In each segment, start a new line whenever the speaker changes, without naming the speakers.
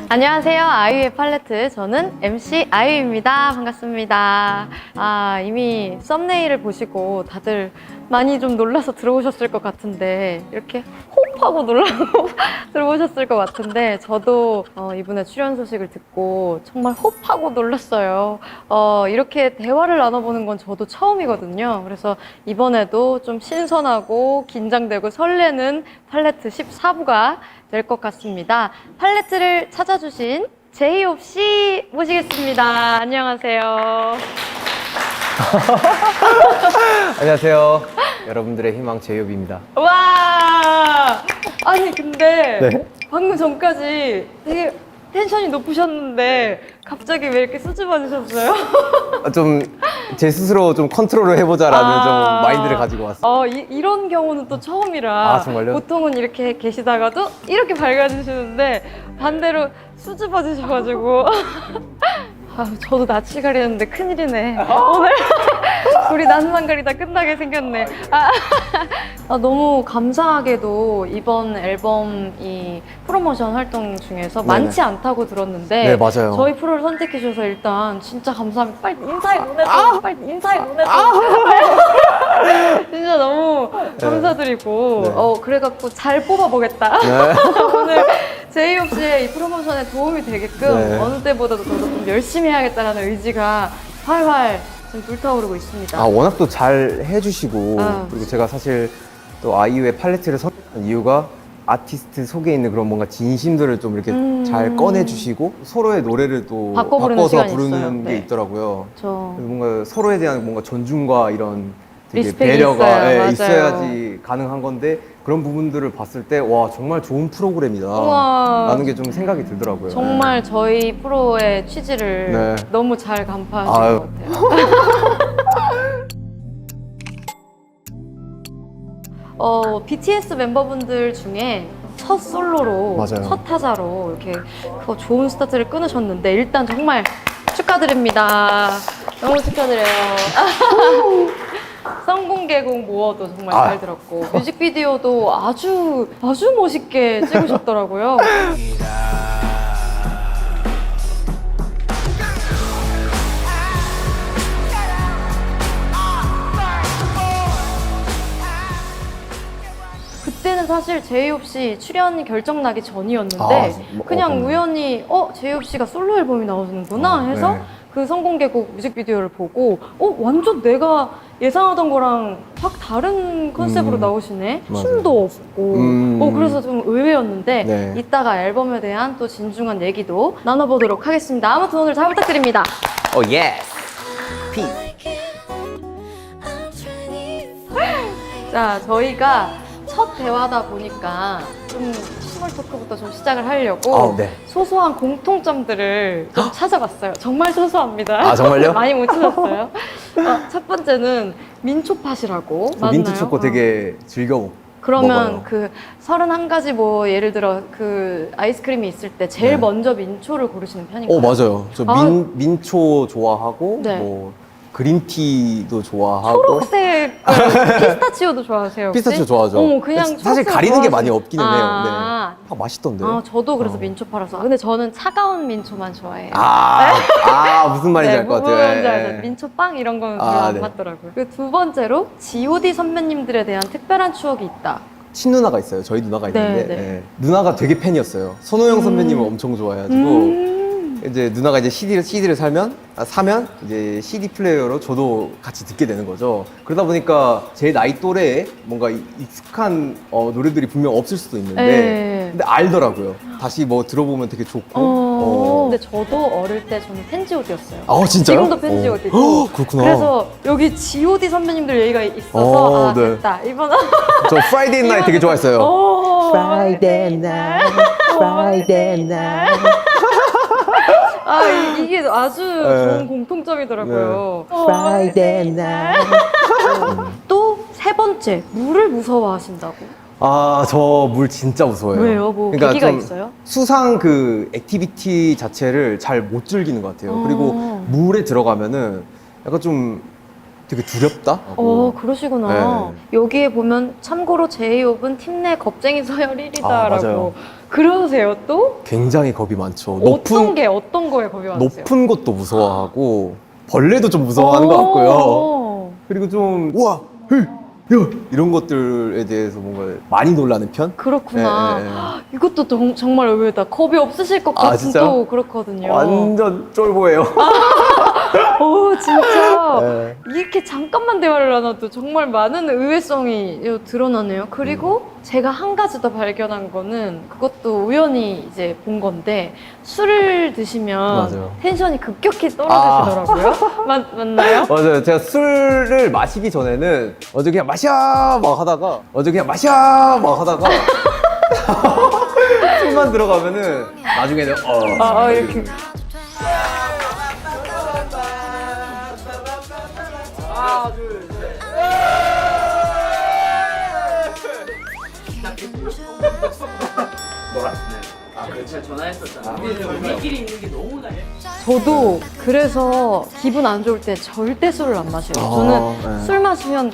안녕하세요. 아이유의 팔레트. 저는 MC 아이유입니다. 반갑습니다. 이미 썸네일을 보시고 다들 많이 좀 놀라서 들어오셨을 것 같은데, 이렇게 호흡하고 놀라고 들어오셨을 것 같은데, 저도 이번에 출연 소식을 듣고 정말 호흡하고 놀랐어요. 이렇게 대화를 나눠보는 건 저도 처음이거든요. 그래서 이번에도 좀 신선하고 긴장되고 설레는 팔레트 14부가 될 것 같습니다. 팔레트를 찾아주신 제이홉 씨 모시겠습니다. 안녕하세요.
안녕하세요. 여러분들의 희망 제이홉입니다.
와! 아니 근데
네.
방금 전까지 되게 텐션이 높으셨는데 갑자기 왜 이렇게 수줍어지셨어요?
좀 제 스스로 좀 컨트롤을 해보자라는 좀 마인드를 가지고 왔어요.
이런 경우는 또 처음이라.
정말요?
보통은 이렇게 계시다가도 이렇게 밝아지시는데 반대로 수줍어지셔가지고 저도 낯을 가리는데 큰일이네. 오늘 우리 낯만 가리다 끝나게 생겼네. 너무 감사하게도 이번 앨범 이 프로모션 활동 중에서
네네.
많지 않다고 들었는데,
네, 맞아요.
저희 프로를 선택해 주셔서 일단 진짜 감사합니다. 빨리 인사해 보내고 빨리 인사해 보내고 진짜 너무 감사드리고
네.
그래갖고 잘 뽑아보겠다.
네.
오늘 제이홉 씨의 이 프로모션에 도움이 되게끔
네.
어느 때보다도 저도 좀 열심히 해야겠다는 의지가 활활 지금 불타오르고 있습니다.
워낙 또 잘 해주시고, 그리고 제가 사실 또 아이유의 팔레트를 선택한 이유가 아티스트 속에 있는 그런 뭔가 진심들을 좀 이렇게 잘 꺼내주시고 서로의 노래를 또
바꿔 부르는
바꿔서
시간이
부르는
있어요.
게
네.
있더라고요.
저
뭔가 서로에 대한 뭔가 존중과 이런 되게
리스펙이
배려가
있어요. 맞아요.
있어야지 가능한 건데, 그런 부분들을 봤을 때 와 정말 좋은 프로그램이다
우와.
라는 게 좀 생각이 들더라고요.
정말 저희 프로의 취지를
네.
너무 잘 간파하신
아유.
것 같아요. BTS 멤버분들 중에 첫 솔로로,
맞아요.
첫 타자로 이렇게 좋은 스타트를 끊으셨는데, 일단 정말 축하드립니다. 너무 축하드려요. 성공개곡 모어도 정말 잘 들었고, 뮤직비디오도 아주 멋있게 찍으셨더라고요. 그때는 사실 제이홉 씨 출연 결정 나기 전이었는데 그냥 우연히 제이홉 씨가 솔로 앨범이 나오는구나 해서
네.
그 성공개곡 뮤직비디오를 보고 완전 내가 예상하던 거랑 확 다른 컨셉으로 나오시네.
맞아요.
춤도 없고 그래서 좀 의외였는데,
네.
이따가 앨범에 대한 또 진중한 얘기도 나눠보도록 하겠습니다. 아무튼 오늘 잘 부탁드립니다.
오 예스. 피.
자, 저희가 첫 대화다 보니까 좀 스몰 토크부터 좀 시작을 하려고
네.
소소한 공통점들을 좀 찾아봤어요. 정말 소소합니다.
정말요?
많이 못 찾았어요. 첫 번째는 민초팥이라고. 맞나요?
민트 초코 되게 즐겨
그러면
먹어요.
그 31가지 뭐 예를 들어 그 아이스크림이 있을 때 제일
네.
먼저 민초를 고르시는 편인가요?
맞아요. 저 민초 좋아하고
네.
뭐 그린티도 좋아하고
초록색 피스타치오도 좋아하세요? 혹시?
피스타치오 좋아하죠.
그냥
사실
초록색을
가리는 게
좋아하시는-
많이 없기는 해요. 네.
아.
맛있던데요.
저도 그래서 민초 팔아서. 근데 저는 차가운 민초만 좋아해요.
무슨 말인지 알 것 같아요.
무슨 말인지
예,
알죠.
예.
민초빵 이런 거는 별로 안
네.
맞더라고요. 그리고 두 번째로 G.O.D 선배님들에 대한 특별한 추억이 있다.
친누나가 있어요. 저희 누나가 있는데
네.
예. 누나가 되게 팬이었어요. 손호영 선배님을 엄청 좋아해가지고 이제 누나가 이제 CD를 사면 이제 CD 플레이어로 저도 같이 듣게 되는 거죠. 그러다 보니까 제 나이 또래에 뭔가 익숙한 노래들이 분명 없을 수도 있는데
네.
근데 알더라고요. 다시 뭐 들어보면 되게 좋고.
근데 저도 어릴 때 저는 팬GOD였어요.
진짜요?
지금도 팬GOD고.
그렇구나.
그래서 여기 G.O.D 선배님들 얘기가 있어서
네.
됐다. 이번
저 프라이데이 나이 되게 좋아했어요.
Friday night, Friday night. 이게 아주 좋은 공통점이더라고요.
Friday night.
또 세 번째, 물을 무서워하신다고.
저 물 진짜 무서워요.
왜요? 뭐 계기가
좀
있어요?
수상 그 액티비티 자체를 잘 못 즐기는 것 같아요. 그리고 물에 들어가면은 약간 좀 되게 두렵다.
그러시구나.
네.
여기에 보면 참고로 제이홉은 팀 내 겁쟁이 서열 1위다라고.
맞아요.
그러세요 또?
굉장히 겁이 많죠.
어떤 거에 겁이 많으세요?
높은 곳도 무서워하고 벌레도 좀 무서워하는 것 같고요. 그리고 좀 우와, 야, 이런 것들에 대해서 뭔가 많이 놀라는 편?
그렇구나.
네, 네, 네.
이것도 정말 의외다. 겁이 없으실 것 같은
진짜요?
또 그렇거든요.
완전 쫄보예요.
오, 진짜.
네.
이렇게 잠깐만 대화를 나눠도 정말 많은 의외성이 드러나네요. 그리고 제가 한 가지 더 발견한 거는 그것도 우연히 이제 본 건데 술을 드시면
맞아요.
텐션이 급격히 떨어지시더라고요. 맞나요?
맞아요. 제가 술을 마시기 전에는 어제 그냥 마셔 막 하다가 술만 들어가면은 나중에는
이렇게. 저도 그래서 기분 안 좋을 때 절대 술을 안 마셔요. 저는
네.
술 마시면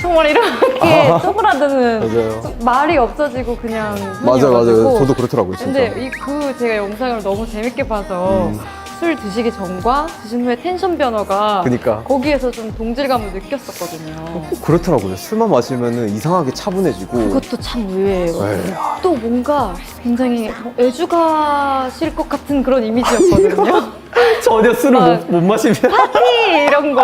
정말 이렇게 쪼그라드는
맞아요.
말이 없어지고 그냥
맞아요.
손이어가지고.
저도 그렇더라고요, 진짜.
근데 제가 영상을 너무 재밌게 봐서 술 드시기 전과 드신 후에 텐션 변화가
그니까.
거기에서 좀 동질감을 느꼈었거든요.
그렇더라고요. 술만 마시면은 이상하게 차분해지고.
그것도 참 의외예요.
네.
또 뭔가 굉장히 애주가실 것 같은 그런 이미지였거든요.
전혀 술을
막
못 마시면.
파티 이런 거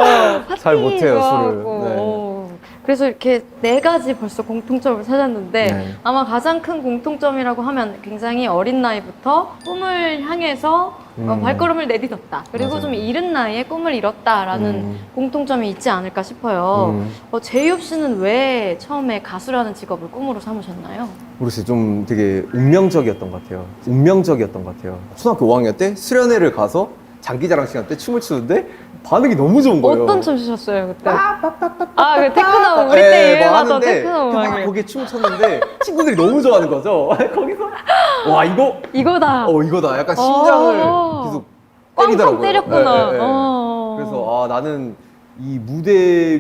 파티
잘 못해요,
좋아하고.
술을. 네.
그래서 이렇게 4가지 벌써 공통점을 찾았는데
네.
아마 가장 큰 공통점이라고 하면 굉장히 어린 나이부터 꿈을 향해서 발걸음을 내딛었다. 그리고
맞아요.
좀 이른 나이에 꿈을 이뤘다라는 공통점이 있지 않을까 싶어요. 제이홉 씨는 왜 처음에 가수라는 직업을 꿈으로 삼으셨나요?
모르겠어요. 좀 되게 운명적이었던 것 같아요. 초등학교 5학년 때 수련회를 가서 장기자랑 시간 때 춤을 추는데 반응이 너무 좋은 거예요.
어떤 춤 추셨어요 그때? 그 테크노 우리 때 유행하던 테크노 음악이.
거기에 춤을 췄는데 친구들이 너무 좋아하는 거죠. 거기서 와
이거다.
이거다. 약간 심장을 계속 때리더라고요.
꽝꽝 때렸구나.
예, 예, 예. 그래서 나는 이 무대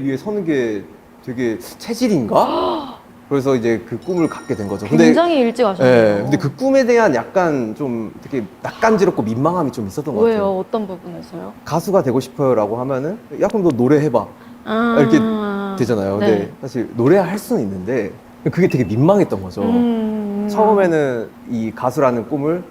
위에 서는 게 되게 체질인가? 그래서 이제 그 꿈을 갖게 된 거죠.
굉장히 일찍 하셨네요.
근데 그 꿈에 대한 약간 좀 되게 낯간지럽고 민망함이 좀 있었던 것 같아요.
왜요? 어떤 부분에서요?
가수가 되고 싶어요라고 하면은 야 그럼 너 노래해봐 이렇게 되잖아요. 근데
네.
사실 노래할 수는 있는데 그게 되게 민망했던 거죠. 처음에는 이 가수라는 꿈을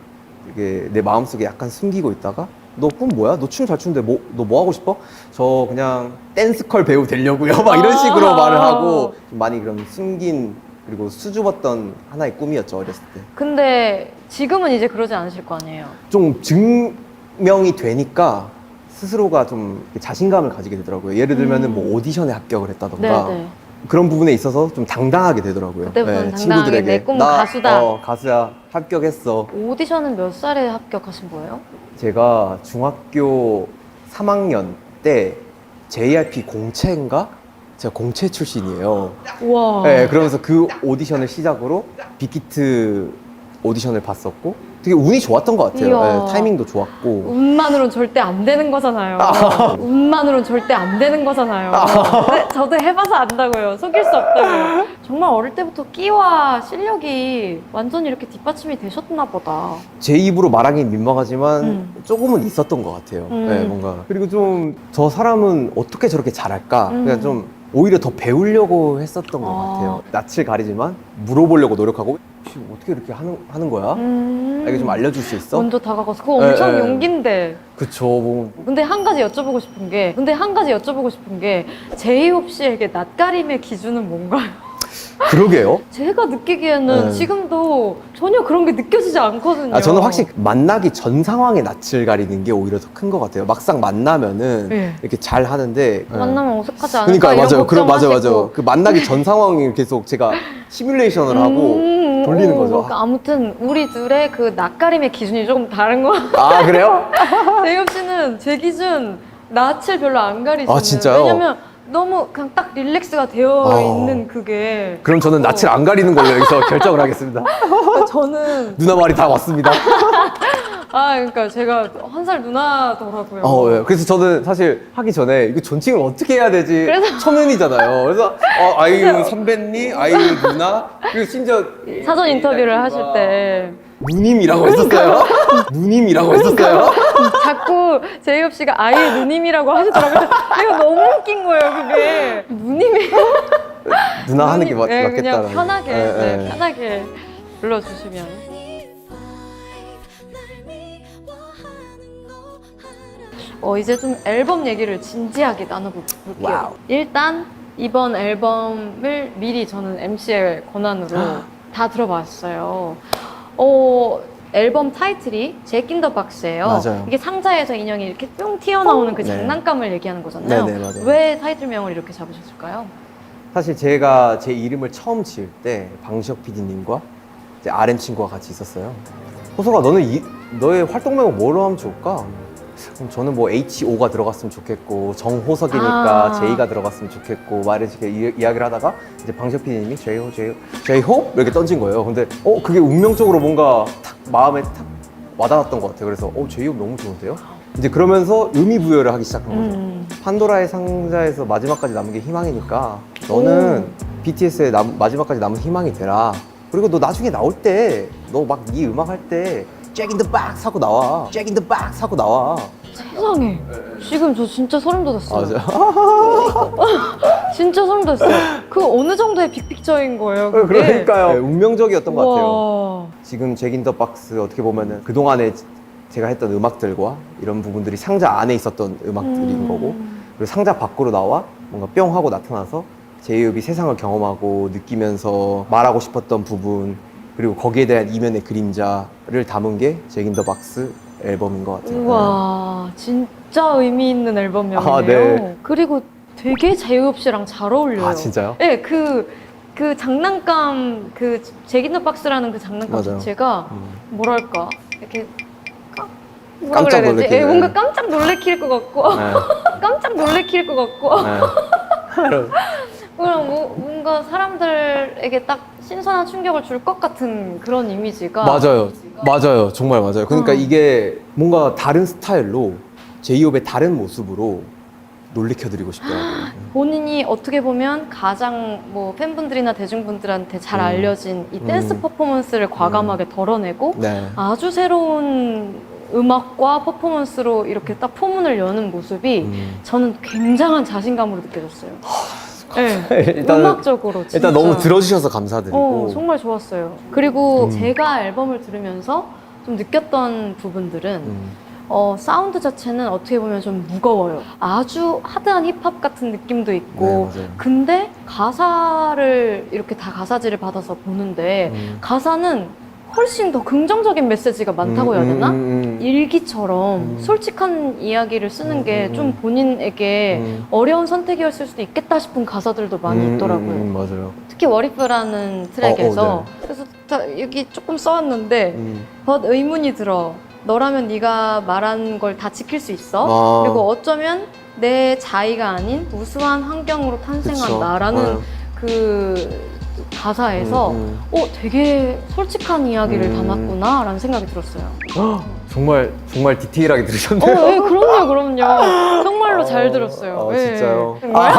되게 내 마음속에 약간 숨기고 있다가 너 꿈 뭐야? 너 춤 잘 추는데 너 뭐 하고 싶어? 저 그냥 댄스컬 배우 되려고요. 막 이런 식으로 말을 하고 좀 많이 그런 숨긴 그리고 수줍었던 하나의 꿈이었죠, 어렸을 때.
근데 지금은 이제 그러지 않으실 거 아니에요?
좀 증명이 되니까 스스로가 좀 자신감을 가지게 되더라고요. 예를 들면은 뭐 오디션에 합격을 했다던가
네네.
그런 부분에 있어서 좀 당당하게 되더라고요.
그때부터는 당당하게 내 꿈은 가수다.
가수야, 합격했어.
오디션은 몇 살에 합격하신 거예요?
제가 중학교 3학년 때 JYP 공채인가? 제가 공채 출신이에요.
우와.
네, 그러면서 그 오디션을 시작으로 빅히트 오디션을 봤었고 되게 운이 좋았던 것 같아요.
이야.
네, 타이밍도 좋았고.
운만으로는 절대 안 되는 거잖아요. 운만으로는 절대 안 되는 거잖아요. 네, 저도 해봐서 안다고요. 속일 수 없다고요. 정말 어릴 때부터 끼와 실력이 완전히 이렇게 뒷받침이 되셨나 보다.
제 입으로 말하긴 민망하지만 조금은 있었던 것 같아요. 네, 뭔가. 그리고 좀 저 사람은 어떻게 저렇게 잘할까? 그냥 좀 오히려 더 배우려고 했었던 것 같아요. 낯을 가리지만 물어보려고 노력하고 혹시 어떻게 이렇게 하는 거야? 이게 좀 알려줄 수 있어?
먼저 다가가서 그거 엄청
네, 네.
용기인데.
그쵸. 뭐.
근데 한 가지 여쭤보고 싶은 게 제이홉 씨에게 낯가림의 기준은 뭔가요?
그러게요.
제가 느끼기에는
네.
지금도 전혀 그런 게 느껴지지 않거든요.
저는 확실히 만나기 전 상황에 낯을 가리는 게 오히려 더 큰 것 같아요. 막상 만나면은
네.
이렇게 잘 하는데.
만나면 어색하지 않을까
그러니까
이런
맞아요.
걱정하시고.
맞아요. 그 만나기 전 상황을 계속 제가 시뮬레이션을 하고 돌리는 거죠.
그러니까 아무튼 우리 둘의 그 낯가림의 기준이 조금 다른 거.
아 그래요?
제이홉 씨는 제 기준 낯을 별로 안 가리시는.
아, 진짜요?
왜냐면 너무 그냥 딱 릴렉스가 되어 있는 그게.
그럼 저는 낯을 안 가리는 걸로 여기서 결정을 하겠습니다.
저는
누나 말이 다 왔습니다.
그러니까 제가 한 살 누나더라고요.
예. 그래서 저는 사실 하기 전에 이거 존칭을 어떻게 해야 되지?
그래서-
초면이잖아요. 그래서 아이유 선배님, 아이유 누나, 그리고 심지어
사전 인터뷰를 하실 때
누님이라고 했었어요. 누님이라고 했었어요.
자꾸 제이홉 씨가 아이유 누님이라고 하시더라고요. 이거 너무 웃긴 거예요, 그게. 누님이에요?
누나 하는 게
네,
맞겠다.
그냥 편하게, 편하게 불러주시면. 이제 좀 앨범 얘기를 진지하게 나눠볼게요.
와우.
일단 이번 앨범을 미리 저는 MC의 권한으로 다 들어봤어요. 앨범 타이틀이 잭 인 더 박스예요.
맞아요.
이게 상자에서 인형이 이렇게 뿅 튀어나오는 그
네.
장난감을 얘기하는 거잖아요.
네네, 맞아요.
왜 타이틀명을 이렇게 잡으셨을까요?
사실 제가 제 이름을 처음 지을 때 방시혁 PD님과 이제 RM 친구가 같이 있었어요. 호소가 너는 너의 활동명을 뭐로 하면 좋을까? 그럼 저는 뭐 HO가 들어갔으면 좋겠고 정호석이니까 J가 들어갔으면 좋겠고 막 이렇게 이야기를 하다가 이제 방시혁 PD님이 J호? 이렇게 던진 거예요. 근데 그게 운명적으로 뭔가 탁 마음에 탁 와닿았던 것 같아요. 그래서 J호 너무 좋은데요? 이제 그러면서 의미 부여를 하기 시작한 거죠. 판도라의 상자에서 마지막까지 남은 게 희망이니까 너는 BTS의 마지막까지 남은 희망이 되라. 그리고 너 나중에 나올 때 너 막 네 음악 할 때 잭 인 더 박스 하고 나와. 잭 인 더 박스 하고 나와.
세상에. 지금 저 진짜 소름 돋았어요.
맞아.
진짜 소름 돋았어요. 그 어느 정도의 빅픽처인 거예요. 그게?
그러니까요. 네, 운명적이었던 것 같아요.
우와.
지금 잭 인 더 박스 어떻게 보면은 그동안에 제가 했던 음악들과 이런 부분들이 상자 안에 있었던 음악들인 거고, 그리고 상자 밖으로 나와 뭔가 뿅 하고 나타나서 제이홉이 세상을 경험하고 느끼면서 말하고 싶었던 부분, 그리고 거기에 대한 이면의 그림자를 담은 게 잭 인 더 박스 앨범인 것 같아요.
우와, 진짜 의미 있는 앨범명이네요.
아, 네.
그리고 되게 제이홉 씨랑 잘 어울려요.
아, 진짜요?
네, 그 장난감, 그 잭 인 더 박스라는 그 장난감
맞아요.
자체가 뭐랄까 이렇게 뭐라
깜짝
그래야 되지?
놀래키는.
예, 뭔가 깜짝 놀래킬 것 같고
네.
깜짝 놀래킬 것 같고
네.
그냥 뭔가 사람들에게 딱 신선한 충격을 줄 것 같은 그런 이미지가
맞아요. 정말 맞아요. 그러니까 이게 뭔가 다른 스타일로 제이홉의 다른 모습으로 놀래켜드리고 싶더라고요.
본인이 어떻게 보면 가장 뭐 팬분들이나 대중분들한테 잘 알려진 이 댄스 퍼포먼스를 과감하게 덜어내고
네.
아주 새로운 음악과 퍼포먼스로 이렇게 딱 포문을 여는 모습이 저는 굉장한 자신감으로 느껴졌어요. 네, 음악적으로 진짜.
일단 너무 들어주셔서 감사드리고.
정말 좋았어요. 그리고 제가 앨범을 들으면서 좀 느꼈던 부분들은 사운드 자체는 어떻게 보면 좀 무거워요. 아주 하드한 힙합 같은 느낌도 있고,
네, 맞아요.
근데 가사를 이렇게 다 가사지를 받아서 보는데 가사는 훨씬 더 긍정적인 메시지가 많다고 해야 되나? 일기처럼 솔직한 이야기를 쓰는 게 좀 본인에게 어려운 선택이었을 수도 있겠다 싶은 가사들도 많이 있더라고요.
맞아요.
특히 워리프라는 트랙에서
네.
그래서 여기 조금 써왔는데 벗 의문이 들어. 너라면 네가 말한 걸 다 지킬 수 있어? 그리고 어쩌면 내 자의가 아닌 우수한 환경으로 탄생한다라는 그 가사에서 되게 솔직한 이야기를 담았구나라는 생각이 들었어요.
정말 디테일하게 들으셨네요.
네, 그럼요. 정말로 잘 들었어요. 네,
진짜요?
정말?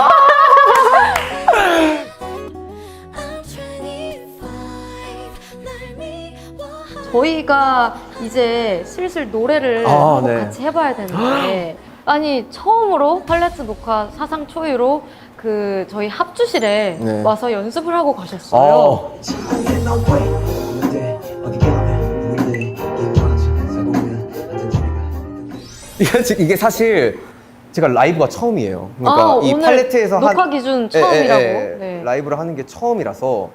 저희가 이제 슬슬 노래를 한번
네.
같이 해봐야 되는데 아니 처음으로 팔레트 녹화 사상 초유로 그 저희 합주실에
네.
와서 연습을 하고 가셨어요.
이게 사실 제가 라이브가 처음이에요. 그러니까 이
오늘
팔레트에서
녹화 기준 처음이라고. 네.
라이브를 하는 게 처음이라서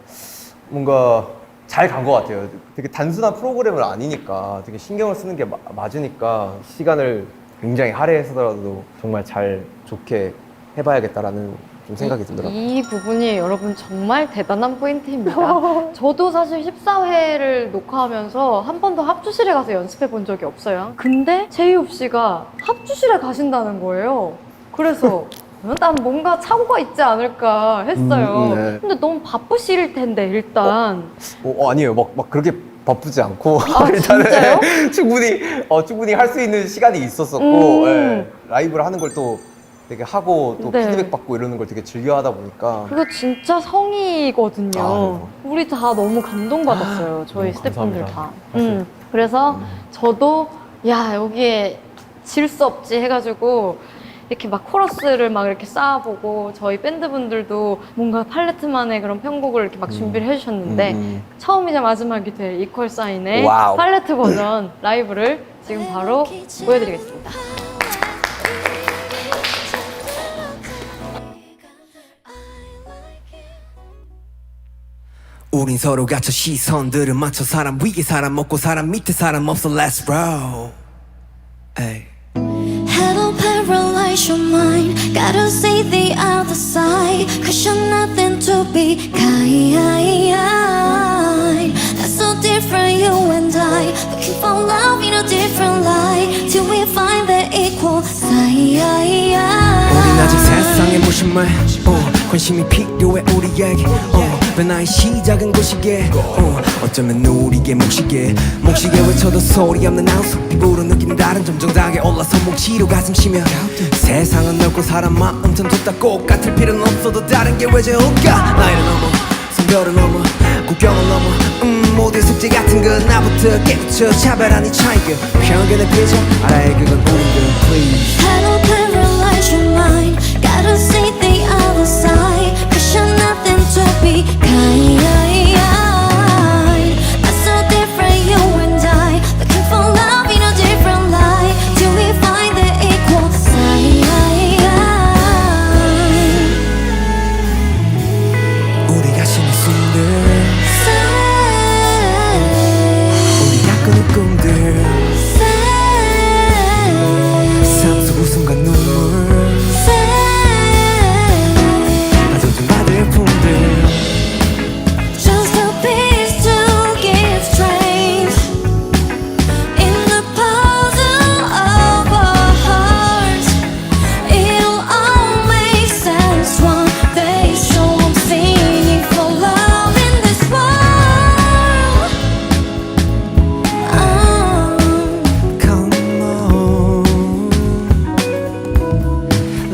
뭔가 잘 간 것 같아요. 되게 단순한 프로그램은 아니니까 되게 신경을 쓰는 게 맞으니까 시간을 굉장히 할애해서라도 정말 잘 좋게 해봐야겠다라는 좀 생각이 들더라고요.
이 부분이 여러분 정말 대단한 포인트입니다. 저도 사실 14회를 녹화하면서 한 번도 합주실에 가서 연습해 본 적이 없어요. 근데 제이홉 씨가 합주실에 가신다는 거예요. 그래서 난 뭔가 착오가 있지 않을까 했어요.
네.
근데 너무 바쁘실 텐데 일단.
아니에요. 막 그렇게 바쁘지 않고
아, 진짜요?
충분히 할 수 있는 시간이 있었었고 예, 라이브를 하는 걸 또 되게 하고 또
네.
피드백 받고 이러는 걸 되게 즐겨 하다 보니까
그거 진짜 성의거든요.
아유.
우리 다 너무 감동받았어요. 저희
너무
스태프분들
감사합니다.
다.
사실.
그래서 저도 야 여기에 질 수 없지 해가지고 이렇게 막 코러스를 막 이렇게 쌓아보고 저희 밴드분들도 뭔가 팔레트만의 그런 편곡을 이렇게 막 준비를 해주셨는데 처음이자 마지막이 될 이퀄 사인의
와우.
팔레트 버전 라이브를 지금 바로 보여드리겠습니다.
우린 서로 갇혀 시선들을 맞춰 사람 위에 사람 없고 사람 밑에 사람 없어 Let's roll 에이.
Hello, paralyze your mind. Gotta see the other side. Cause you're nothing to be kind. That's so different, you and I. Looking for love in a different light. Till we find the equal side.
우린 아직 세상의 무심해 관심이 필요해 우리에게 변화의 시작은 곳이게 어쩌면 우리의 몫이게 외쳐도 소리 없는 아우스 피부로 느낀 다른 점 정당하게 올라서 뭉치로 가슴 쉬며 세상은 넓고 사람 마음 참 좁다 꼭 같을 필요는 없어도 다른 게 왜 좋을까 나이를 넘어 성별을 넘어 국경을 넘어 모두의 숙제 같은 건 나부터 깨우쳐 차별한 이 차이가 편견의 비전 알아야 그건 우리들 please
Hello, paralyze your mind. Gotta see the other side. Cause you're nothing to be kind. That's so different, you and I. Looking for love in a different light. Till we find the equal side.
우리가 쉬는 숨들 우리가 꾸는 꿈들 삶 속 웃음과 눈물 빠져든 바다의 품들
Just a piece to give strength in the puzzle of our hearts. It'll all make sense one day. So I'm singing for love in this world.
Come on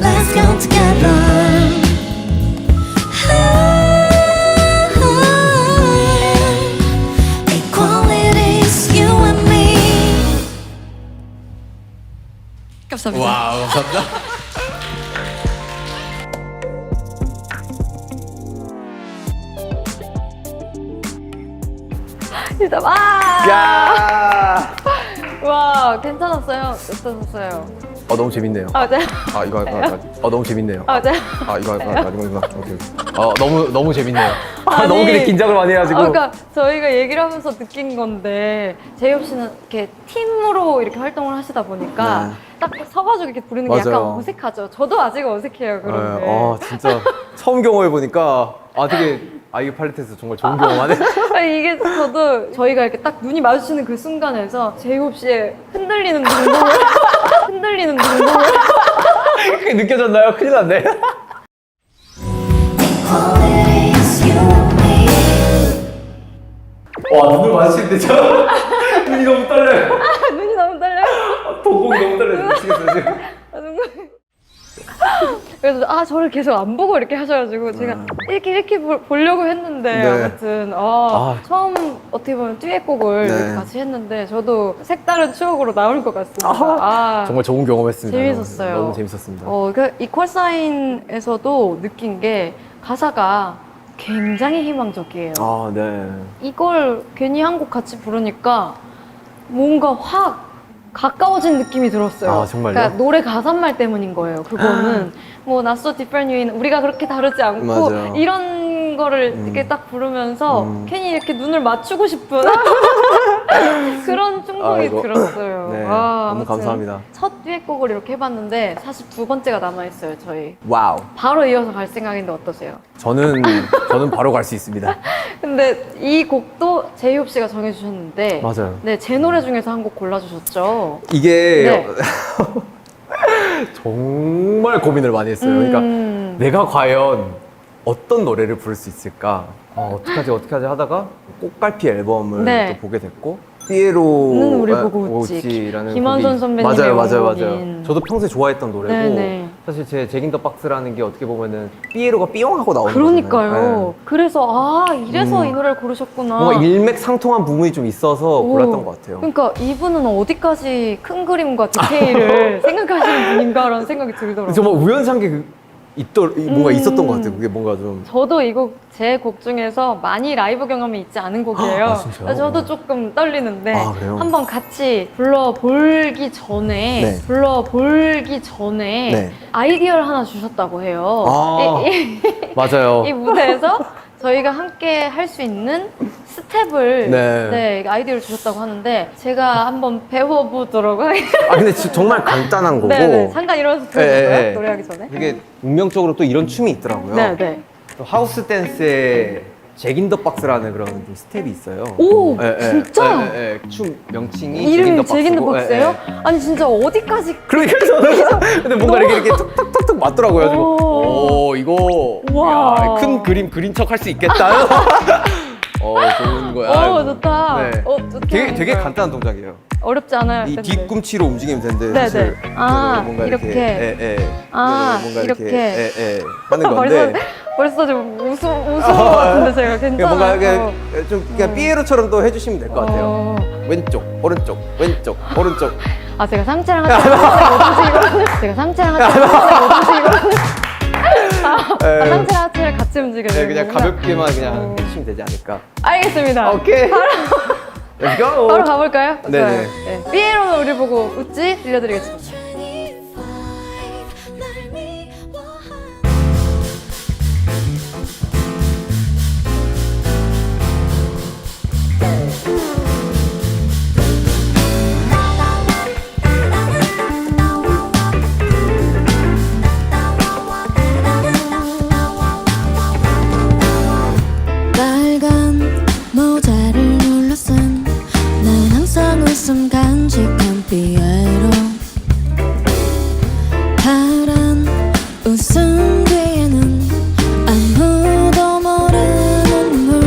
Let's come together. Equality's you and me.
감사합니다.
와우 감사합니다.
진짜
야!
와 괜찮았어요. 어떠셨어요?
너무 재밌네요.
아 네.
이거 할까? 너무 재밌네요.
아 네.
이거 할까? 이거. 오케이. 너무 재밌네요.
아니,
너무 근데 긴장을 많이 해가지고.
그러니까 저희가 얘기를 하면서 느낀 건데 제이홉 씨는 이렇게 팀으로 이렇게 활동을 하시다 보니까
네.
딱 서가지고 이렇게 부르는 게 약간
맞아요.
어색하죠. 저도 아직 어색해요 그런 게.
진짜 처음 경험해 보니까 되게 아이유 팔레트에서 정말 좋은 경험하네.
아니, 이게 저도 저희가 이렇게 딱 눈이 마주치는 그 순간에서 제이홉 씨의 흔들리는 눈동을
그게 느껴졌나요? 큰일 났네.
Equality's you and me.
와 눈을 마주치는데 저 눈이 너무 떨려요.
눈이 너무 떨려요.
동공이 너무 떨려요. 미치겠어요 지금.
그래서 저를 계속 안 보고 이렇게 하셔가지고 제가 이렇게 보려고 했는데
네.
아무튼 처음 어떻게 보면 듀엣곡을
네.
이렇게 같이 했는데 저도 색다른 추억으로 나올 것 같습니다.
정말 좋은 경험했습니다.
재밌었어요.
너무 재밌었습니다.
그 이퀄 사인에서도 느낀 게 가사가 굉장히 희망적이에요.
네.
이걸 괜히 한 곡 같이 부르니까 뭔가 확 가까워진 느낌이 들었어요.
정말요?
그러니까 노래 가사말 때문인 거예요. 그거는 뭐 Not So Different You인 우리가 그렇게 다르지 않고
맞아요.
이런 거를 이렇게 딱 부르면서 괜히 이렇게 눈을 맞추고 싶은 그런 충동이
아이고.
들었어요.
네,
와,
너무
아무튼
감사합니다.
첫 듀엣곡을 이렇게 해봤는데 사실 두 번째가 남아있어요. 저희
와우.
바로 이어서 갈 생각인데 어떠세요?
저는 바로 갈 수 있습니다.
근데 이 곡도 제이홉 씨가 정해주셨는데
맞아요.
네, 제 노래 중에서 한 곡 골라주셨죠.
이게
네.
정말 고민을 많이 했어요. 그러니까 내가 과연 어떤 노래를 부를 수 있을까? 어떡하지 하다가 꽃갈피 앨범을
네.
또 보게 됐고 삐에로는
우리 보고 웃지라는 김원선 선배님의
맞아요.
원곡인.
저도 평소에 좋아했던 노래고
네네.
사실 제 잭인더 박스라는 게 어떻게 보면은 삐에로가 삐용하고 나오는
그러니까요.
거잖아요.
그래서 이래서 이 노래를 고르셨구나.
뭔가 일맥상통한 부분이 좀 있어서 골랐던 것 같아요.
그러니까 이분은 어디까지 큰 그림과 디테일을 생각하시는 분인가라는 생각이 들더라고요.
정말 우연찮게 뭔가 있었던 것 같아요. 그게 뭔가 좀
저도 이 곡 제 곡 중에서 많이 라이브 경험이 있지 않은 곡이에요.
아, 진짜요?
그래서 저도 조금 떨리는데
아, 그래요?
한번 같이 불러보기 전에
네.
아이디어를 하나 주셨다고 해요.
아. 맞아요.
이 무대에서 저희가 함께 할 수 있는 스텝을
네.
아이디어를 주셨다고 하는데 제가 한번 배워보도록 하겠습니다.
근데 정말 간단한 거고
네네. 잠깐 일어나서 들어볼까요?
네.
노래하기 전에.
이게 운명적으로 또 이런 춤이 있더라고요.
네네.
또 하우스 댄스에 잭인더 박스라는 그런 좀 스텝이 있어요.
오, 진짜?
춤 명칭이
이름이 잭인더
잭인더
박스예요?
예.
아니 진짜 어디까지
그러니까 저는 근데 뭔가 이렇게 툭툭툭툭 맞더라고요. 그래서 오 이거
우와.
야, 큰 그림 그린 척 할 수 있겠다. 좋은 거야.
좋다.
네.
어떻게
되게
하는 거예요?
간단한 동작이에요.
어렵지 않아요?
이
근데.
뒤꿈치로 움직이면 되는데
네네.
사실 뭔가
이렇게. 뭔가 이렇게.
하는 건데
벌써 좀 웃은 것 같은데 제가 괜찮아요.
뭔가 이렇게 좀 그냥 삐에로처럼 또 해주시면 될 것 같아요. 왼쪽, 오른쪽, 왼쪽, 오른쪽.
제가 상체랑 하체 한 번에 못 움직이거든요. 제가 상체랑 하체 한 번에 못 움직이거든요. 상체랑 하체를 같이 움직여야
네,
돼요.
그냥 가볍게만 그냥 해주시면 되지 않을까.
알겠습니다.
오케이. Let's go.
바로 가볼까요?
네네.
좋아요. 네. 삐에로는 우리 보고 웃지? 들려드리겠습니다.
빨간 모자를 눌러쓴 난 항상 웃음 간직한 삐에로 파란 웃음 뒤에는 아무도 모르는 눈물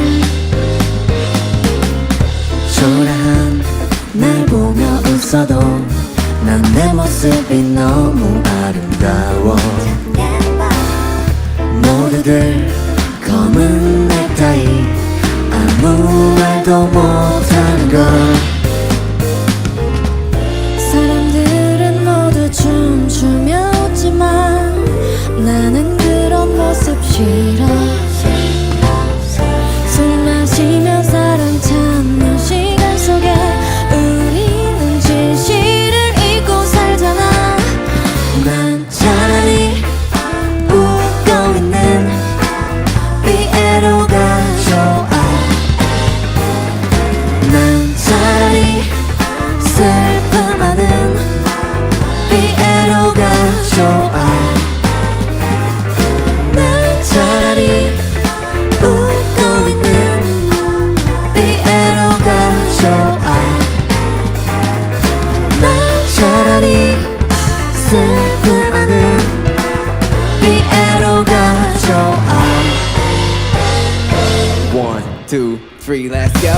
초라한 날 보며 웃어도 난 내 모습이 너무 아름다워 모두들 검은 넥타이 아무 말도 못하는 걸 사람들은 모두 춤추며 웃지만 나는 그런 모습 싫어 술 마시며 사랑 찾는 시간 속에 우리는 진실을 잊고 살잖아 난 차라리 웃고 있는 삐에로가 좋아 난 차라리 슬픔하는 삐에로가 좋아 난 차라리 웃고 있는 삐에로가 좋아 난 차라리 슬픔하는 삐에로가 좋아
1, 2, 3, let's go.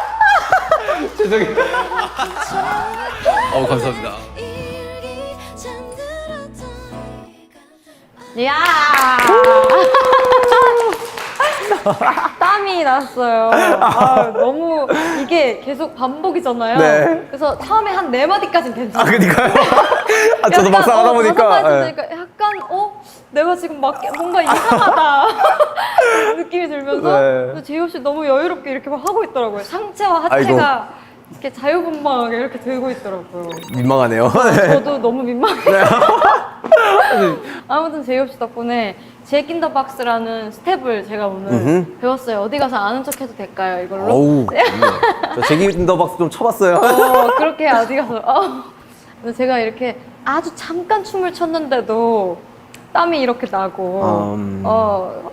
감사합니다.
죄송해요. 감사합니다.
이야! 땀이 났어요. 너무 이게 계속 반복이잖아요.
네.
그래서 처음에 한 4마디까지는 괜찮아요.
그니까요. 저도 막상 하다 보니까.
그러니까 약간 내가 지금 막 뭔가 이상하다 느낌이 들면서
네.
제이홉 씨 너무 여유롭게 이렇게 막 하고 있더라고요. 상체와 하체가 이렇게 자유분방하게 이렇게 들고 있더라고요.
민망하네요.
저도 너무 민망해요. 아무튼 제이홉 씨 덕분에 잭인더박스라는 스텝을 제가 오늘 배웠어요. 어디 가서 아는 척 해도 될까요? 이걸로?
어우, 저 제기인더박스 좀 쳐봤어요.
그렇게 어디 가서 근데 제가 이렇게 아주 잠깐 춤을 췄는데도 땀이 이렇게 나고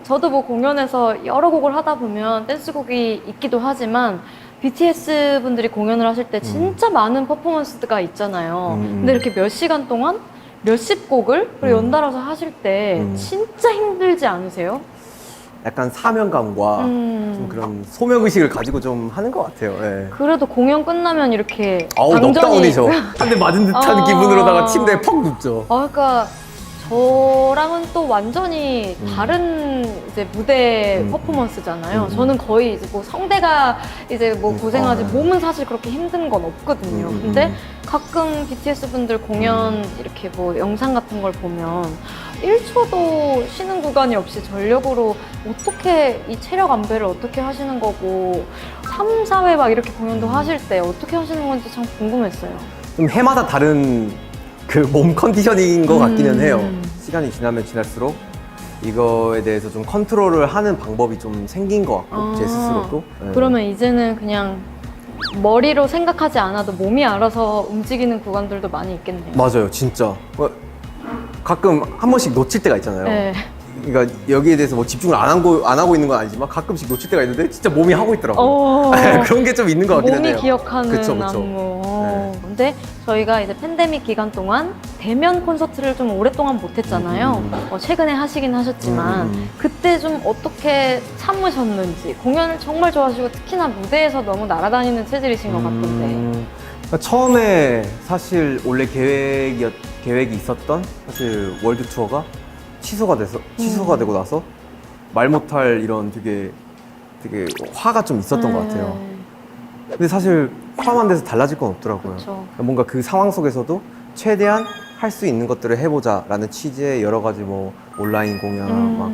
저도 뭐 공연에서 여러 곡을 하다 보면 댄스곡이 있기도 하지만 BTS 분들이 공연을 하실 때 진짜 많은 퍼포먼스가 있잖아요. 근데 이렇게 몇 시간 동안 몇십 곡을 그리고 연달아서 하실 때 진짜 힘들지 않으세요?
약간 사명감과 좀 그런 소명의식을 가지고 좀 하는 것 같아요. 예.
그래도 공연 끝나면 이렇게
아우, 넉다운이죠. 한 대 맞은 듯한 기분으로다가 침대에 퍽 눕죠.
그러니까 저랑은 또 완전히 다른 이제 무대 퍼포먼스잖아요. 저는 거의 이제 뭐 성대가 이제 뭐 고생하지 몸은 사실 그렇게 힘든 건 없거든요. 근데 가끔 BTS 분들 공연 이렇게 뭐 영상 같은 걸 보면 1초도 쉬는 구간이 없이 전력으로 어떻게 이 체력 안배를 어떻게 하시는 거고 3, 4회 막 이렇게 공연도 하실 때 어떻게 하시는 건지 참 궁금했어요.
좀 해마다 다른 그 몸 컨디션인 것 같기는 해요. 시간이 지나면 지날수록 이거에 대해서 좀 컨트롤을 하는 방법이 좀 생긴 것 같고 제 스스로도. 예.
그러면 이제는 그냥 머리로 생각하지 않아도 몸이 알아서 움직이는 구간들도 많이 있겠네요.
맞아요, 진짜. 가끔 한 번씩 놓칠 때가 있잖아요.
네.
그러니까 여기에 대해서 뭐 집중을 안 하고 있는 건 아니지만 가끔씩 놓칠 때가 있는데 진짜 몸이 하고 있더라고요. 그런 게 좀 있는 것 같긴 해요.
몸이 기억하는
그쵸.
안무.
네.
근데 저희가 이제 팬데믹 기간 동안 대면 콘서트를 좀 오랫동안 못했잖아요. 최근에 하시긴 하셨지만 그때 좀 어떻게 참으셨는지 공연을 정말 좋아하시고 특히나 무대에서 너무 날아다니는 체질이신 것 같던데.
그러니까 처음에 사실 원래 계획이 있었던 사실 월드 투어가 취소가 되고 나서 말 못할 이런 되게 화가 좀 있었던 것 같아요. 근데 사실 화만 돼서 달라질 건 없더라고요.
그쵸.
뭔가 그 상황 속에서도 최대한 할 수 있는 것들을 해보자라는 취지의 여러 가지 뭐 온라인 공연 막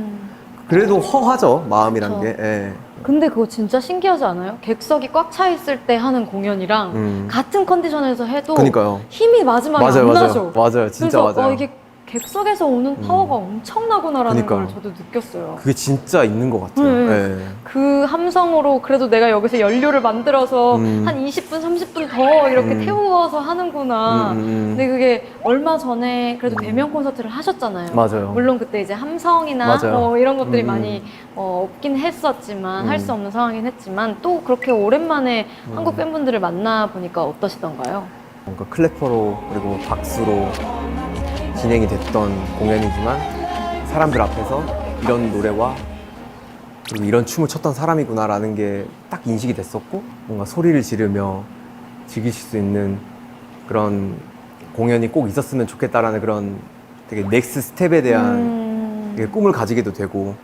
그래도 허하죠 마음이란
그쵸.
게. 예.
근데 그거 진짜 신기하지 않아요? 객석이 꽉 차 있을 때 하는 공연이랑 같은 컨디션에서 해도
그러니까요.
힘이 마지막에
맞아요,
안
맞아요.
나죠.
맞아요, 진짜
그래서
맞아요.
이게 객석에서 오는 파워가 엄청나구나라는
그러니까요.
걸 저도 느꼈어요.
그게 진짜 있는 것 같아요. 예.
그 함성으로 그래도 내가 여기서 연료를 만들어서 한 20분, 30분 더 이렇게 태워서 하는구나. 근데 그게 얼마 전에 그래도 대면 콘서트를 하셨잖아요.
맞아요.
물론 그때 이제 함성이나
맞아요.
이런 것들이 많이 없긴 했었지만 할 수 없는 상황이긴 했지만 또 그렇게 오랜만에 한국 팬분들을 만나보니까 어떠시던가요?
뭔가 클래퍼로 그리고 박수로 진행이 됐던 공연이지만 사람들 앞에서 이런 노래와 그리고 이런 춤을 췄던 사람이구나라는 게 딱 인식이 됐었고 뭔가 소리를 지르며 즐기실 수 있는 그런 공연이 꼭 있었으면 좋겠다라는 그런 되게 넥스트 스텝에 대한 되게 꿈을 가지게도 되고.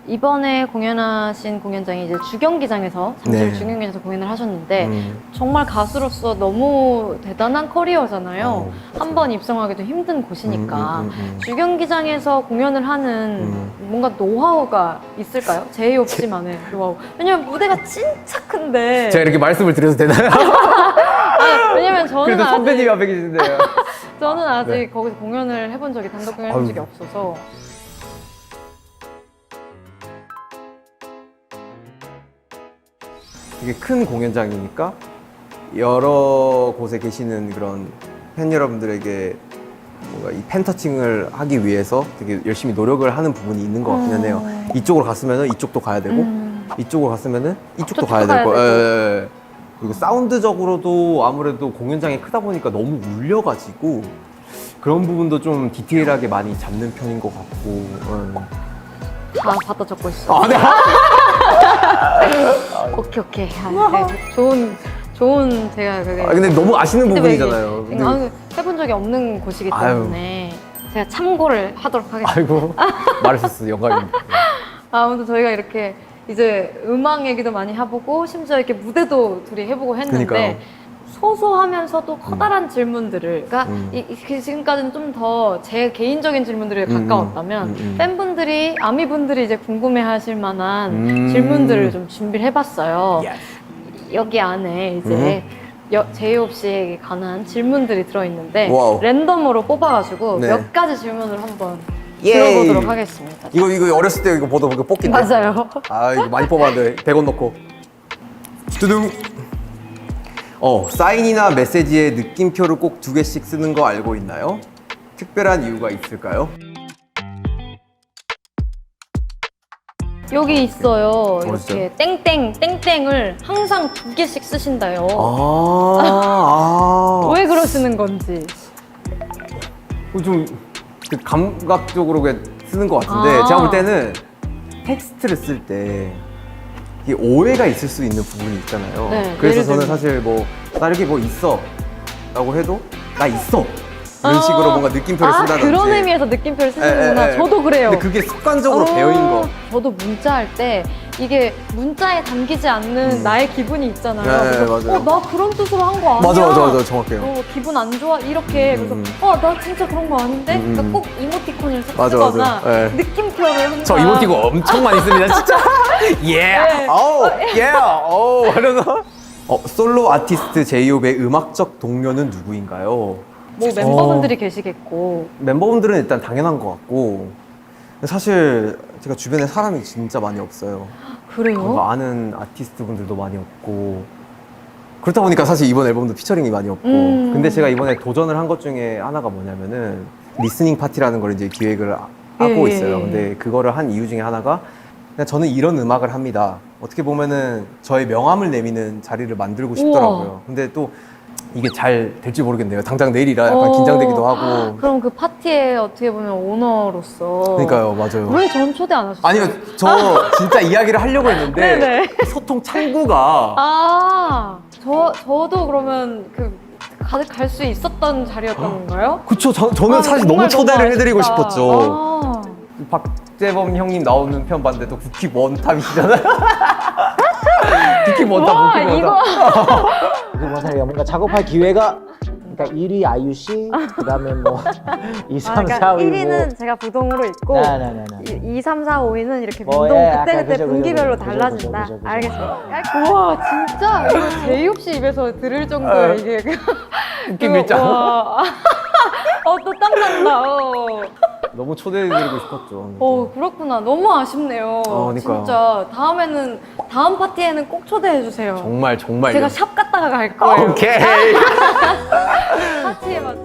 이번에 공연하신 공연장이 이제 주경기장에서 잠실
네.
주경기장에서 공연을 하셨는데 정말 가수로서 너무 대단한 커리어잖아요. 한 번 입성하기도 힘든 곳이니까 주경기장에서 공연을 하는 뭔가 노하우가 있을까요? 제이홉 씨만의 노하우. 왜냐면 무대가 진짜 큰데.
제가 이렇게 말씀을 드려도 되나요?
왜냐면 저는
그래도
아직
선배님이 앞에 계신데요.
저는 아직
네.
거기서 공연을 해본 적이 단독 공연 해본 적이 없어서.
되게 큰 공연장이니까 여러 곳에 계시는 그런 팬 여러분들에게 뭔가 이 팬터칭을 하기 위해서 되게 열심히 노력을 하는 부분이 있는 것 같기는 해요. 이쪽으로 갔으면 이쪽도 가야 되고 이쪽으로 갔으면 이쪽도 가야 되고. 예. 그리고 사운드적으로도 아무래도 공연장이 크다 보니까 너무 울려가지고 그런 부분도 좀 디테일하게 많이 잡는 편인 것 같고.
다 받아 적고 있어.
네.
오케이. 네. 좋은 제가 그게.
근데 너무 아시는
피드백이
부분이잖아요. 근데...
해본 적이 없는 곳이기 때문에 제가 참고를 하도록 하겠습니다.
아이고 말하셨어 영광입니다.
아무튼 저희가 이렇게 이제 음악 얘기도 많이 해보고 심지어 이렇게 무대도 둘이 해보고 했는데
그러니까요.
소소하면서도 커다란 질문들을 그러니까 지금까지는 좀 더 제 개인적인 질문들에 가까웠다면 팬분들이 아미분들이 이제 궁금해하실 만한 질문들을 좀 준비를 해봤어요. 여기 안에 이제 제이홉 씨에게 관한 질문들이 들어있는데
와우.
랜덤으로 뽑아가지고
네.
몇 가지 질문을 한번
예이.
들어보도록 하겠습니다.
이거 어렸을 때 이거 보던 그 뽑기인데.
맞아요.
아 이거 많이 뽑았는데 100원 넣고. 두둥. 사인이나 메시지에 느낌표를 꼭 2개씩 쓰는 거 알고 있나요? 특별한 이유가 있을까요?
여기 있어요. 이렇게
진짜요?
땡땡을 항상 2개씩 쓰신다요.
아.
왜 그러시는 건지.
좀 감각적으로 그냥 쓰는 것 같은데
아.
제가 볼 때는 텍스트를 쓸 때 이게 오해가 있을 수 있는 부분이 있잖아요.
네,
그래서
예를
저는
들면.
사실 뭐 나 이렇게 뭐 있어 라고 해도 나 있어 이런 식으로 뭔가 느낌표를 쓴다든지
그런 의미에서 느낌표를 쓰시는구나.
예, 예.
저도 그래요.
근데 그게 습관적으로 배어인 거.
저도 문자할 때 이게 문자에 담기지 않는 나의 기분이 있잖아요.
네,
그래서
맞아요.
나 그런 뜻으로 한 거 아니야.
맞아 정확해요.
기분 안 좋아 이렇게 그래서 나 진짜 그런 거 아닌데. 그러니까 꼭 이모티콘을
맞아,
쓰거나
맞아. 네.
느낌표를 항상.
저 이모티콘 엄청 많이 씁니다 진짜.
네.
어우 하면서 솔로 아티스트 제이홉의 음악적 동료는 누구인가요?
뭐 멤버분들이 계시겠고.
멤버분들은 일단 당연한 것 같고 사실 제가 주변에 사람이 진짜 많이 없어요.
그래요?
뭔가 아는 아티스트 분들도 많이 없고 그렇다 보니까 사실 이번 앨범도 피처링이 많이 없고 근데 제가 이번에 도전을 한 것 중에 하나가 뭐냐면은 리스닝 파티라는 걸 이제 기획을 하고
예,
있어요.
예.
근데 그거를 한 이유 중에 하나가 그냥 저는 이런 음악을 합니다. 어떻게 보면은 저의 명함을 내미는 자리를 만들고 싶더라고요.
우와.
근데 또 이게 잘 될지 모르겠네요. 당장 내일이라 약간 긴장되기도 하고.
그럼 그 파티에 어떻게 보면 오너로서.
그러니까요, 맞아요.
왜 전 초대 안 하셨어요?
아니요, 저 진짜 이야기를 하려고 했는데
네네.
소통 창구가
저도 그러면 갈 수 있었던 자리였던 건가요?
그쵸, 저는 사실
정말
너무 초대를
아쉽다.
해드리고 싶었죠.
아.
박재범 형님 나오는 편 봤는데 또 국힙 원탑이시잖아요. 국힙 원탑,
와,
국힙
이거.
원탑.
그리고 뭔가 작업할 기회가 그러니까 1위 아이유 씨, 그다음에 뭐 2, 3, 4, 5,
1위는 제가 부동으로 있고
네네네.
2, 3, 4, 5위는 이렇게
뭐,
운동
예, 약간
그때그때
그죠,
분기별로
그죠,
달라진다.
그죠, 그죠, 그죠.
알겠습니다. 우와 진짜 이거 제이홉 씨 입에서 들을 정도의 이게
웃긴 글자.
또 땀난다.
너무 초대해드리고 싶었죠.
그렇구나. 너무 아쉽네요.
그러니까요.
진짜 다음 파티에는 꼭 초대해 주세요.
정말.
제가 샵 갔다가 갈 거예요.
오케이.
파티에 맞춰.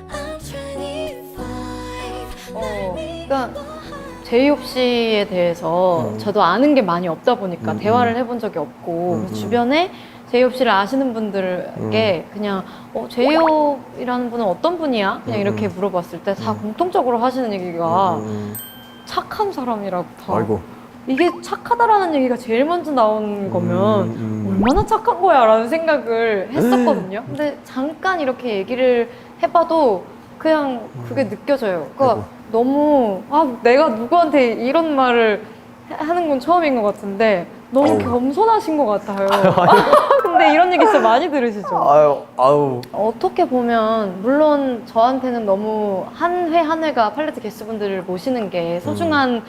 I'm 25.
그러니까 제이홉 씨에 대해서 저도 아는 게 많이 없다 보니까 대화를 해본 적이 없고 그래서 주변에 제이홉 씨를 아시는 분들에게 그냥 제이홉이라는 분은 어떤 분이야? 그냥 이렇게 물어봤을 때 다 공통적으로 하시는 얘기가 착한 사람이라고 다.
아이고.
이게 착하다라는 얘기가 제일 먼저 나온 거면 얼마나 착한 거야 라는 생각을 했었거든요. 근데 잠깐 이렇게 얘기를 해봐도 그냥 그게 느껴져요. 그러니까
아이고.
너무 내가 누구한테 이런 말을 하는 건 처음인 것 같은데 너무
어우.
겸손하신 것 같아요. 근데 이런 얘기 진짜 많이 들으시죠?
아유.
어떻게 보면 물론 저한테는 너무 한 회 한 회가 팔레트 게스트분들을 모시는 게 소중한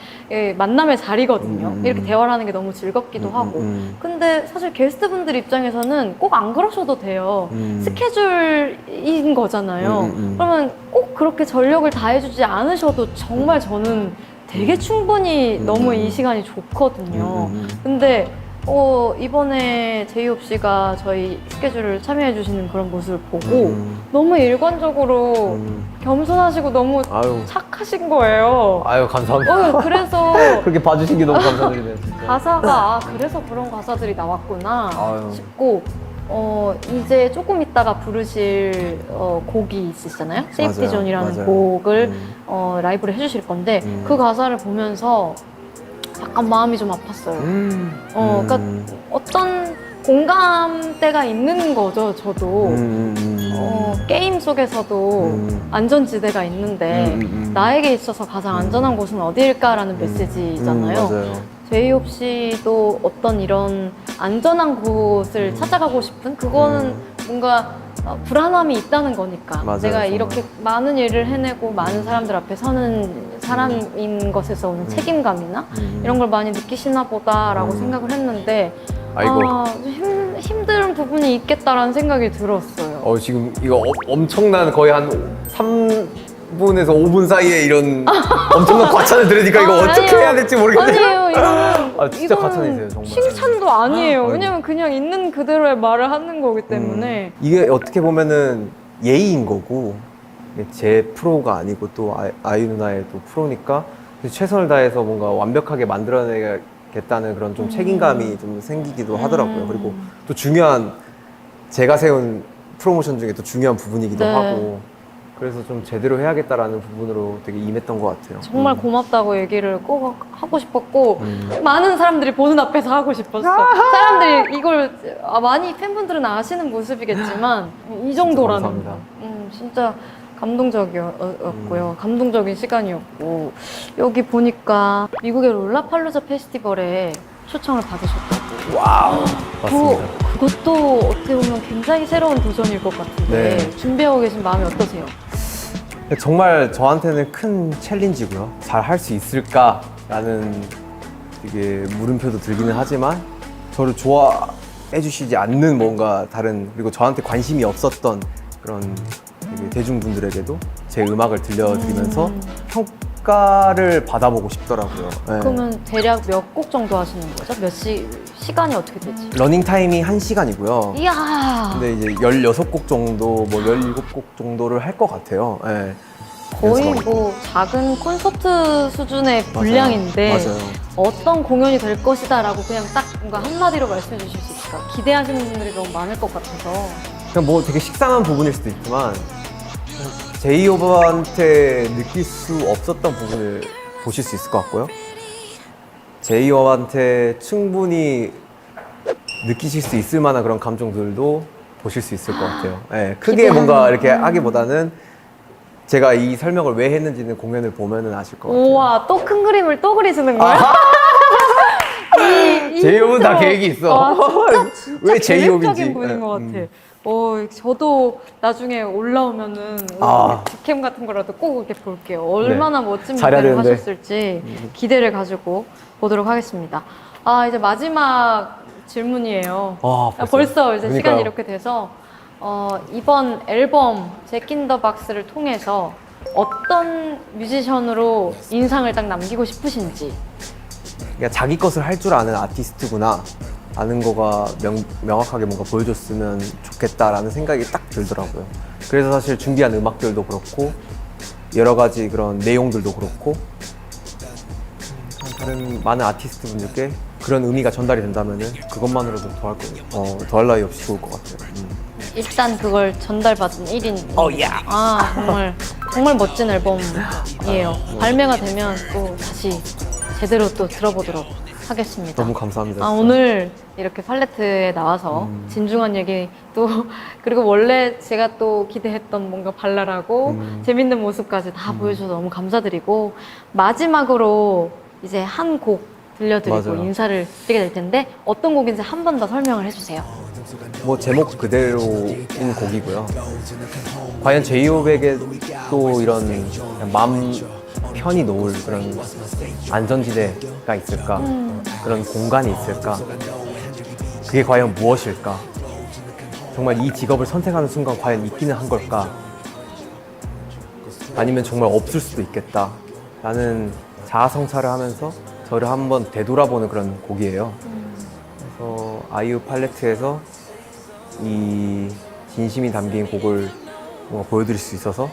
만남의 자리거든요. 이렇게 대화를 하는 게 너무 즐겁기도 하고 근데 사실 게스트분들 입장에서는 꼭 안 그러셔도 돼요. 스케줄인 거잖아요. 그러면 꼭 그렇게 전력을 다해주지 않으셔도 정말 저는 되게 충분히 너무 이 시간이 좋거든요. 근데 이번에 제이홉 씨가 저희 스케줄을 참여해 주시는 그런 모습을 보고 너무 일관적으로 겸손하시고 너무
아유.
착하신 거예요.
아유, 감사합니다.
그래서
그렇게 봐주신 게 너무 감사드리네요, 진짜.
가사가 그래서 그런 가사들이 나왔구나
아유.
싶고 이제 조금 있다가 부르실 곡이 있으시잖아요. 세이프티
맞아요,
존이라는
맞아요.
곡을 라이브를 해주실 건데 그 가사를 보면서 약간 마음이 좀 아팠어요. 그러니까 어떤 공감대가 있는 거죠, 저도. 게임 속에서도 안전지대가 있는데 나에게 있어서 가장 안전한 곳은 어디일까라는 메시지잖아요.
맞아요.
제이홉 씨도 어떤 이런 안전한 곳을 찾아가고 싶은 그거는 뭔가 불안함이 있다는 거니까
맞아요,
내가
정말.
이렇게 많은 일을 해내고 많은 사람들 앞에 서는 사람인 것에서 오는 책임감이나 이런 걸 많이 느끼시나 보다라고 생각을 했는데
아이고.
힘든 부분이 있겠다라는 생각이 들었어요.
지금 이거 엄청난 거의 한 3분에서 5분 사이에 이런 엄청난 과찬을 들으니까 이거 어떻게
아니에요.
해야 될지 모르겠네요.
아니에요, 이거는.
진짜
이거는
과찬이세요, 정말.
칭찬도 아니에요.
아니.
왜냐면 그냥 있는 그대로의 말을 하는 거기 때문에.
이게 어떻게 보면은 예의인 거고 제 프로가 아니고 또 아이유 누나의 또 프로니까 최선을 다해서 뭔가 완벽하게 만들어내겠다는 그런 좀 책임감이 좀 생기기도 하더라고요. 그리고 또 중요한 제가 세운 프로모션 중에 또 중요한 부분이기도
네.
하고 그래서 좀 제대로 해야겠다라는 부분으로 되게 임했던 것 같아요.
정말 고맙다고 얘기를 꼭 하고 싶었고 많은 사람들이 보는 앞에서 하고 싶었어. 사람들이 이걸 많이 팬분들은 아시는 모습이겠지만 이 정도라는
감사합니다.
거. 진짜 감동적이었고요. 감동적인 시간이었고 여기 보니까 미국의 롤라팔루자 페스티벌에 초청을 받으셨다고.
와우. 맞습니다.
그것도 어떻게 보면 굉장히 새로운 도전일 것 같은데
네.
준비하고 계신 마음이 어떠세요?
정말 저한테는 큰 챌린지고요. 잘 할 수 있을까라는 되게 물음표도 들기는 하지만 저를 좋아해 주시지 않는 뭔가 다른 그리고 저한테 관심이 없었던 그런 되게 대중분들에게도 제 음악을 들려드리면서 평가를 받아보고 싶더라고요. 네.
그러면 대략 몇 곡 정도 하시는 거죠? 시간이 어떻게 되지?
러닝 타임이 1시간이고요.
이야
근데 이제 16곡 정도, 뭐 17곡 정도를 할 것 같아요. 네.
거의
연습하고
뭐 작은 콘서트 수준의 분량인데
맞아요.
어떤 공연이 될 것이다 라고 그냥 딱 뭔가 한마디로 말씀해 주실 수 있을까? 기대하시는 분들이 너무 많을 것 같아서
그냥 뭐 되게 식상한 부분일 수도 있지만 제이홉한테 느낄 수 없었던 부분을 보실 수 있을 것 같고요. 제이홉한테 충분히 느끼실 수 있을 만한 그런 감정들도 보실 수 있을 것 같아요. 네, 크게 뭔가 이렇게 하기보다는 제가 이 설명을 왜 했는지는 공연을 보면은 아실 것 같아요.
우와 또 큰 그림을 또 그리시는 거야?
제이홉은 다 계획이 있어.
진짜
왜 제이홉인지.
계획적인 분인 것 같아. 저도 나중에 올라오면은 직캠 같은 거라도 꼭 이렇게 볼게요. 얼마나 멋진
잘해야
무대를
되는데.
하셨을지 기대를 가지고 보도록 하겠습니다. 이제 마지막 질문이에요. 벌써 이제 시간이
그러니까요.
이렇게 돼서 이번 앨범 잭 인 더 박스를 통해서 어떤 뮤지션으로 인상을 딱 남기고 싶으신지.
그러니까 자기 것을 할 줄 아는 아티스트구나 라는 거가 명확하게 뭔가 보여줬으면 좋겠다라는 생각이 딱 들더라고요. 그래서 사실 준비한 음악들도 그렇고 여러 가지 그런 내용들도 그렇고 다른 많은 아티스트 분들께 그런 의미가 전달이 된다면은 그것만으로도 더할 나위 없이 좋을 것 같아요.
일단 그걸 전달받은 1인. 정말 멋진 앨범이에요. 발매가 되면 또 다시 제대로 또 들어보도록 하겠습니다.
너무 감사합니다. 진짜.
오늘 이렇게 팔레트에 나와서 진중한 얘기 또 그리고 원래 제가 또 기대했던 뭔가 발랄하고 재밌는 모습까지 다 보여줘서 너무 감사드리고 마지막으로 이제 한 곡 들려드리고
맞아요.
인사를 드리게 될 텐데 어떤 곡인지 한 번 더 설명을 해주세요.
뭐 제목 그대로인 곡이고요. 과연 제이홉에게 또 이런 그냥 마음 편히 놓을 그런 안전지대가 있을까? 그런 공간이 있을까? 그게 과연 무엇일까? 정말 이 직업을 선택하는 순간 과연 있기는 한 걸까? 아니면 정말 없을 수도 있겠다 라는 자아성찰을 하면서 저를 한번 되돌아보는 그런 곡이에요. 그래서 아이유 팔레트에서 이 진심이 담긴 곡을 뭔가 보여드릴 수 있어서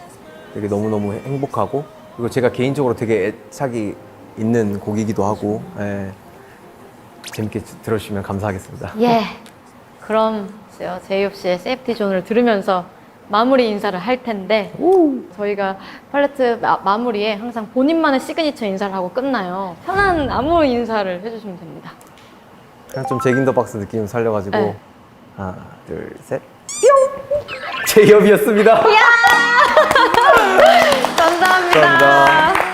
되게 너무너무 행복하고 그리고 제가 개인적으로 되게 애착이 있는 곡이기도 하고 재밌게 들어주시면 감사하겠습니다.
예. 그럼 제이홉 씨의 세이프티 존을 들으면서 마무리 인사를 할 텐데 저희가 팔레트 마무리에 항상 본인만의 시그니처 인사를 하고 끝나요. 편한 아무 인사를 해주시면 됩니다.
그냥 좀 잭 인 더 박스 느낌 살려가지고
네.
하나 둘 셋 제이홉이었습니다.
감사합니다.
감사합니다.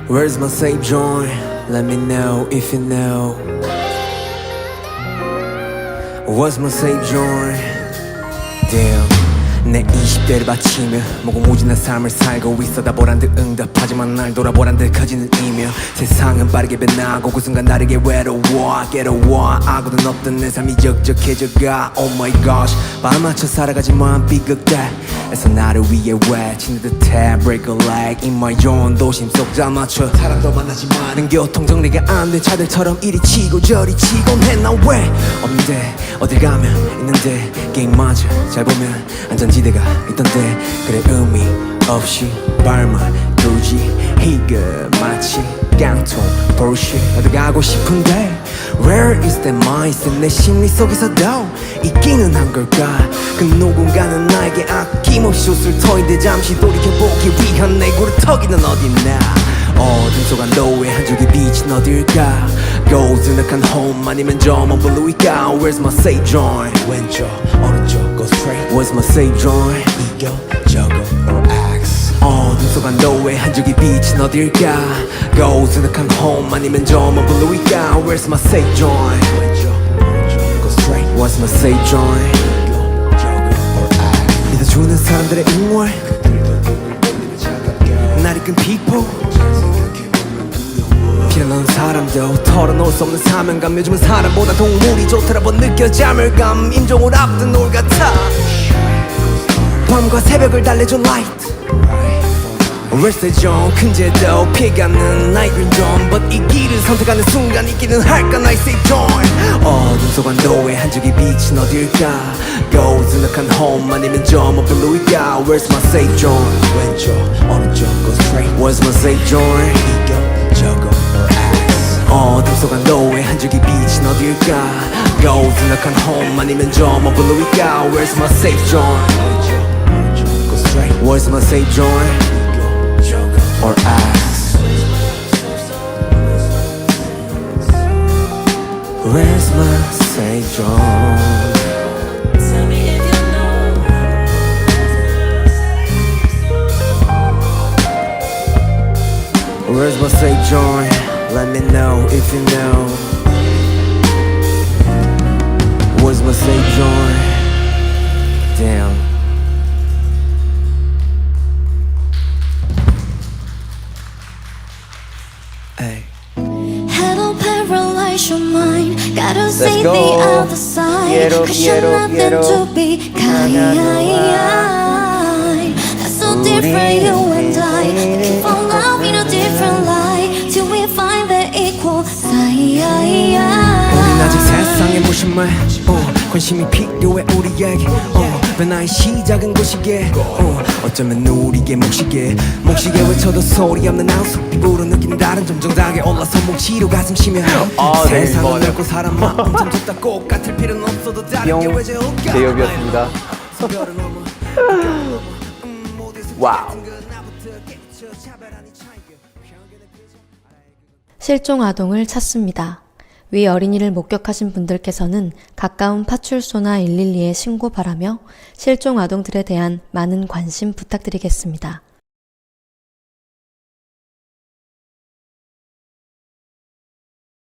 Where's my safe joint? Let me know if you know. What's my safe joint? Damn, 내 20대를 바치며 무궁무진한 삶을 살고 있어 다 보란듯 응답하지만 날 돌아보란듯 커지는 이며 세상은 빠르게 변하고 그 순간 다르게 괴로워 아무도 없던 내 삶이 적적해져가 Oh my gosh 발맞춰 살아가지만 비극대 애써 나를 위해 외치는 듯해 Break a leg in my own 도심 속 잡맞춰 사람도 만나지만 교통정리가 안 된 차들처럼 이리 치고 저리 치곤 해 나 왜 없는데 어딜 가면 있는데 게임마저 잘 보면 안전지대가 있던데 그래 의미 없이 발만 두지 이거 마치 깡통 bullshit 어디 가고 싶은데 Where is that mindset 내 심리 속에서도 있기는 한 걸까 그 누군가는 나에게 아낌없이 웃을 터인데 잠시 돌이켜보기 위한 내 구르터기는 어딨나 어둠 속 안도의 한 줄기 빛은 어딜까 고즈넉한 home 아니면 저 먼 블루일까 Where's my safe joint 왼쪽 오른쪽 go straight Where's my safe joint 이겨 저거 or axe 어둠 속 안도의 한 줄기 빛은 어딜까 고즈넉한 home 아니면 저 먼 블루일까 Where's my safe joint 왼쪽 오른쪽 go straight Where's my safe joint 이겨 저거 or axe 믿어주는 사람들의 응원 날 이끈 people 피어난 사람도 털어놓을 수 없는 사명감 요즘은 사람보다 동물이 좋더라고 느껴 자멸감 인종을 앞둔 놀 같아 밤과 새벽을 달래줘 light Where's the zone 큰제도 피해가는 night green zone But 이 길을 선택하는 순간 있기는 할까 나의 safe joint 어둠 속 안도의 한 줄기 빛은 어딜까 고즈넉한 home 아니면 저 먼 블루일까 Where's my safe joint 왼쪽 오른쪽 go straight Where's my safe joint 이겨 저거 or axe 어둠 속 안도의 한 줄기 빛은 어딜까 고즈넉한 home 아니면 저 먼 블루일까 Where's my safe joint 왼쪽 오른쪽 go straight Where's my safe joint or ask Where's my safe joint Where's my safe joint let me know if you know Where's my safe joint damn Hey.
Head on paralyze your mind. Gotta see
go.
the other side.
Quiero,
Cause you're
quiero,
nothing
quiero.
to be kind. That's so different, you and I. We keep on love in a different light. Till we find the equal side.
우린 아직 세상의 무심말 관심이 필요해 우리에게 변화의 시작은 고시게 어쩌면 우리에게 몫이게 외쳐도 소리 없는 한숨 피부로 느끼는 다른 점 정당에 올라서 뭉치로 가슴 쉬며 세상은 넓고 사람만 엄청 좁다 꼭 같을 필요는 없어도 다르게 왜 재울까
제이홉이었습니다. 와우.
실종 아동을 찾습니다. 위 어린이를 목격하신 분들께서는 가까운 파출소나 112에 신고 바라며 실종 아동들에 대한 많은 관심 부탁드리겠습니다.